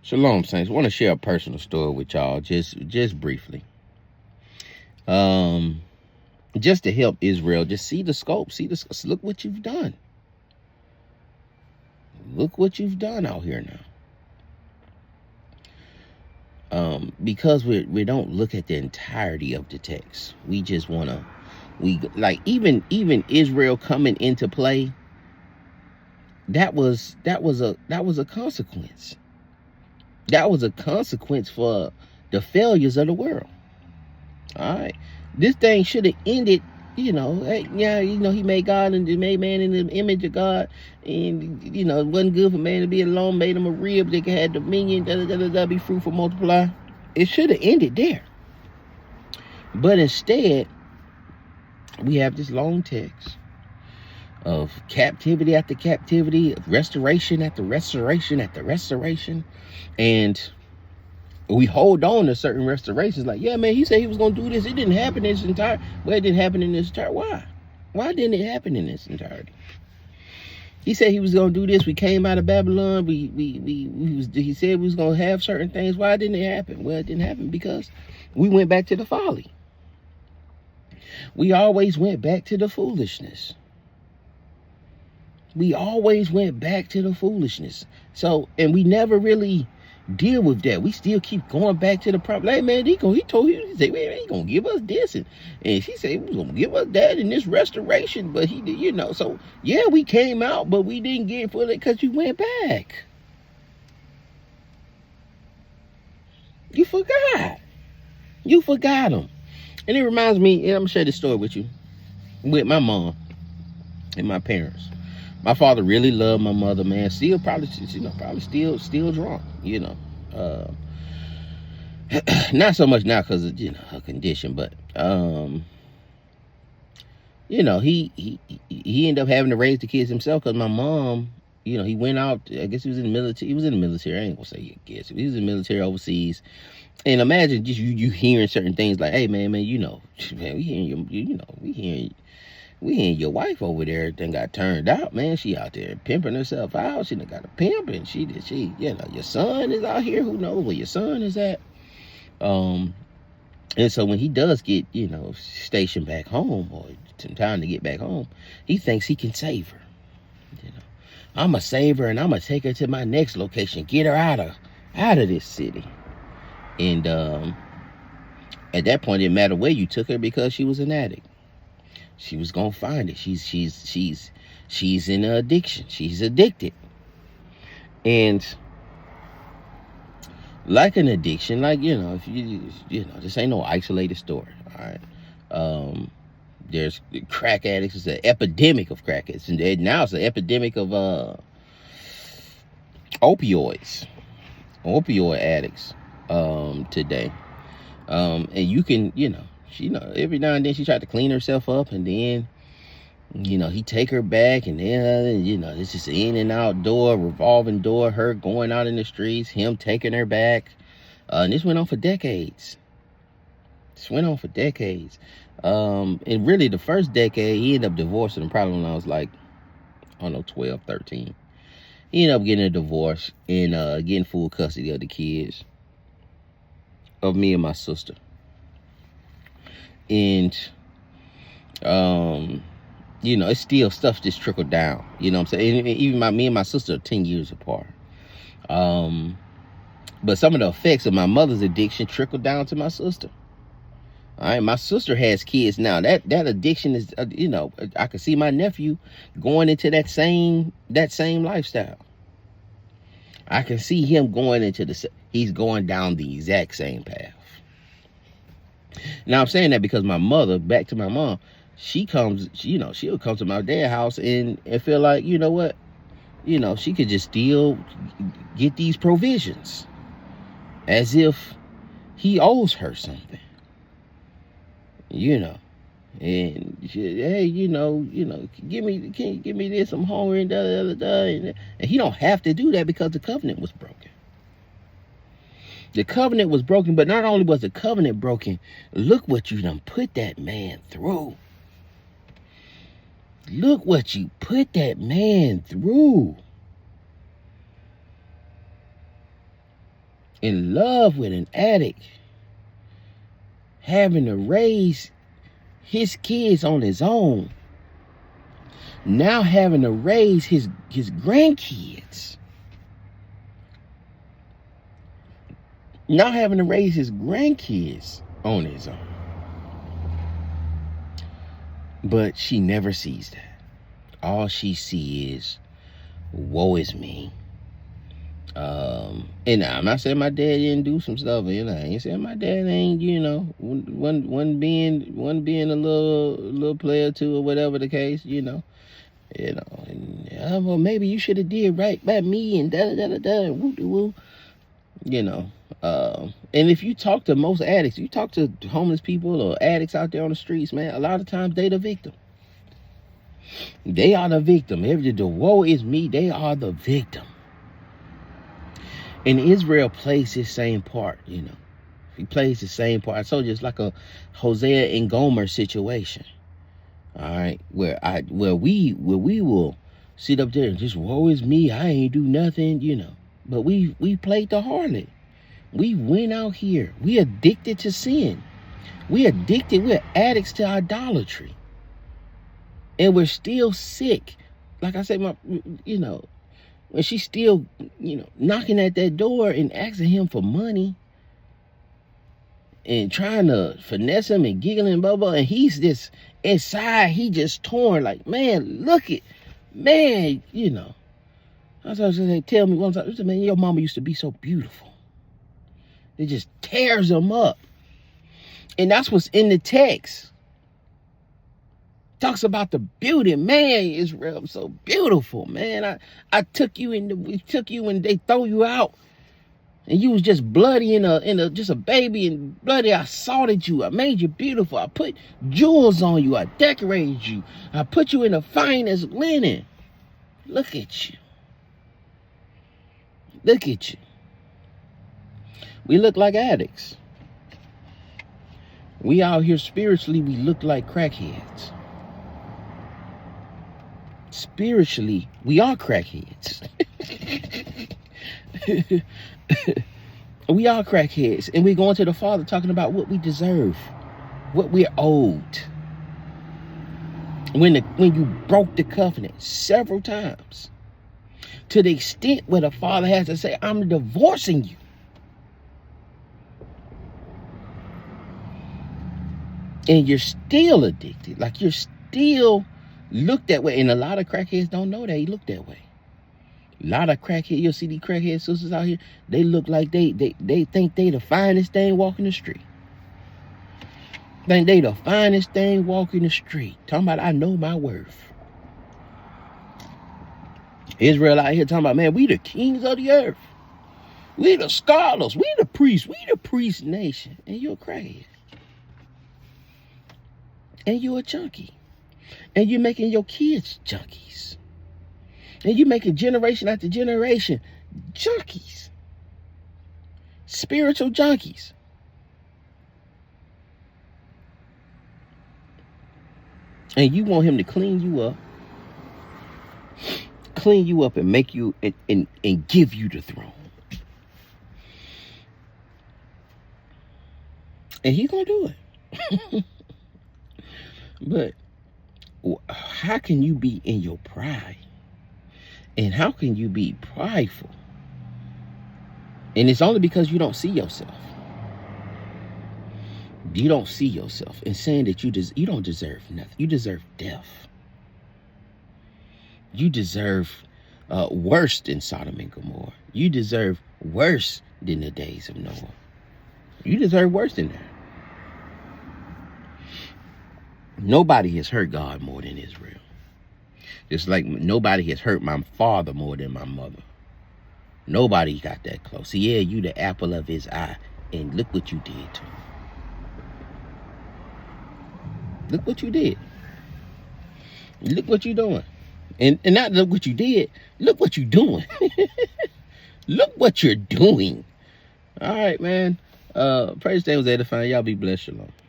Shalom, saints. I want to share a personal story with y'all, just briefly. Just to help Israel, just see the scope, look what you've done. Look what you've done out here now. Because we don't look at the entirety of the text. We just wanna, even Israel coming into play. That was a consequence. That was a consequence for the failures of the world. All right, this thing should have ended. He made God and made man in the image of God, and it wasn't good for man to be alone. Made him a rib. They could have dominion. Be fruitful, multiply. It should have ended there, but instead, we have this long text of captivity after captivity, of restoration after restoration after restoration, and we hold on to certain restorations. Like, yeah, man, he said he was going to do this. It didn't happen in its entire. Well, it didn't happen in its entire. Why? Why didn't it happen in its entirety? He said he was going to do this. We came out of Babylon. He said we was going to have certain things. Why didn't it happen? Well, it didn't happen because we went back to the folly. We always went back to the foolishness. We always went back to the foolishness. So, and we never really deal with that. We still keep going back to the problem. Hey, man, he told you, he said, man, he gonna give us this, and she said he was gonna give us that in this restoration. But he did, so yeah, we came out, but we didn't get for it because you went back. You forgot. You forgot him. And it reminds me, and I'm gonna share this story with you, with my mom and my parents. My father really loved my mother, man. Still probably still drunk, not so much now because of her condition, but he ended up having to raise the kids himself because my mom, he went out. I guess he was in the military. He was in the military. I ain't gonna say I guess he was in the military overseas. And imagine just you hearing certain things like, hey, man, we hearing your wife over there, everything got turned out, man. She out there pimping herself out. She done got a pimp, and your son is out here. Who knows where your son is at? And so when he does get, stationed back home, or some time to get back home, he thinks he can save her. I'm gonna save her, and I'm gonna take her to my next location, get her out of this city. And at that point, it didn't matter where you took her because she was an addict. She was gonna find it. She's in an addiction. She's addicted, and like an addiction, if this ain't no isolated story. All right, there's crack addicts. It's an epidemic of crack addicts, and now it's an epidemic of opioid addicts today. And you can every now and then she tried to clean herself up, and then he take her back, and then it's just in and out door, revolving door, her going out in the streets, him taking her back, and this went on for decades. And really the first decade he ended up divorcing him probably when I was like, I don't know, 12, 13. He ended up getting a divorce and getting full custody of the kids, of me and my sister. And it's still stuff just trickled down. You know what I'm saying? Even me and my sister are 10 years apart. But some of the effects of my mother's addiction trickled down to my sister. All right, my sister has kids now. That addiction is, I can see my nephew going into that same lifestyle. I can see him going into he's going down the exact same path. Now I'm saying that because my mother, back to my mom, she'll come to my dad's house and feel like, she could just still get these provisions as if he owes her something, and she, hey, can you give me this? I'm hungry and and he don't have to do that because the covenant was broken. The covenant was broken, but not only was the covenant broken, look what you done put that man through. Look what you put that man through. in love with an addict, having to raise his kids on his own, now having to raise his grandkids, now having to raise his grandkids on his own. But she never sees that. All she sees is, woe is me. And I'm not saying my dad didn't do some stuff, I ain't saying my dad ain't, one being a little player too, or whatever the case, and, well, maybe you should have did right by me, and and woo-de-woo, and if you talk to most addicts, you talk to homeless people or addicts out there on the streets, man, a lot of times they the victim. They are the victim. The woe is me, they are the victim. And Israel plays his same part, He plays the same part. I told you it's like a Hosea and Gomer situation. All right, where we will sit up there and just, woe is me, I ain't do nothing, But we played the harlot. We went out here. We addicted to sin. We're addicts to idolatry. And we're still sick. Like I said, when she's still, knocking at that door and asking him for money and trying to finesse him and giggling, blah, blah, and he's just inside, he just torn, like, man, look it, man, I was going to tell me one time, man, your mama used to be so beautiful. It just tears him up. And that's what's in the text. Talks about the beauty, man. Israel, I'm so beautiful, man. I took you we took you and they throw you out, and you was just bloody in a just a baby and bloody. I salted you. I made you beautiful. I put jewels on you. I decorated you. I put you in the finest linen. Look at you. Look at you. We look like addicts. We out here spiritually, we look like crackheads. Spiritually, we are crackheads. We are crackheads. And we're going to the Father talking about what we deserve, what we're owed. When you broke the covenant several times, to the extent where the Father has to say, I'm divorcing you. And you're still addicted. Like, you're still looked that way. And a lot of crackheads don't know that he look that way. A lot of crackheads, you'll see these crackhead sisters out here, they look like they think they the finest thing walking the street. Think they the finest thing walking the street. Talking about, I know my worth. Israel out here talking about, man, we the kings of the earth. We the scholars. We the priests. We the priest nation. And you're a crackhead. And you're a junkie. And you're making your kids junkies. And you're making generation after generation junkies. Spiritual junkies. And you want him to clean you up. Clean you up and make you and give you the throne. And he's gonna do it. But how can you be in your pride? And how can you be prideful? And it's only because you don't see yourself. You don't see yourself, and saying that you don't deserve nothing. You deserve death. You deserve worse than Sodom and Gomorrah. You deserve worse than the days of Noah. You deserve worse than that. Nobody has hurt God more than Israel. Just like nobody has hurt my father more than my mother. Nobody got that close. Yeah, you the apple of his eye. And look what you did to him. Look what you did. Look what you're doing. And not look what you did. Look what you're doing. Look what you're doing. All right, man. Praise the name was edifying. Y'all be blessed. Shalom.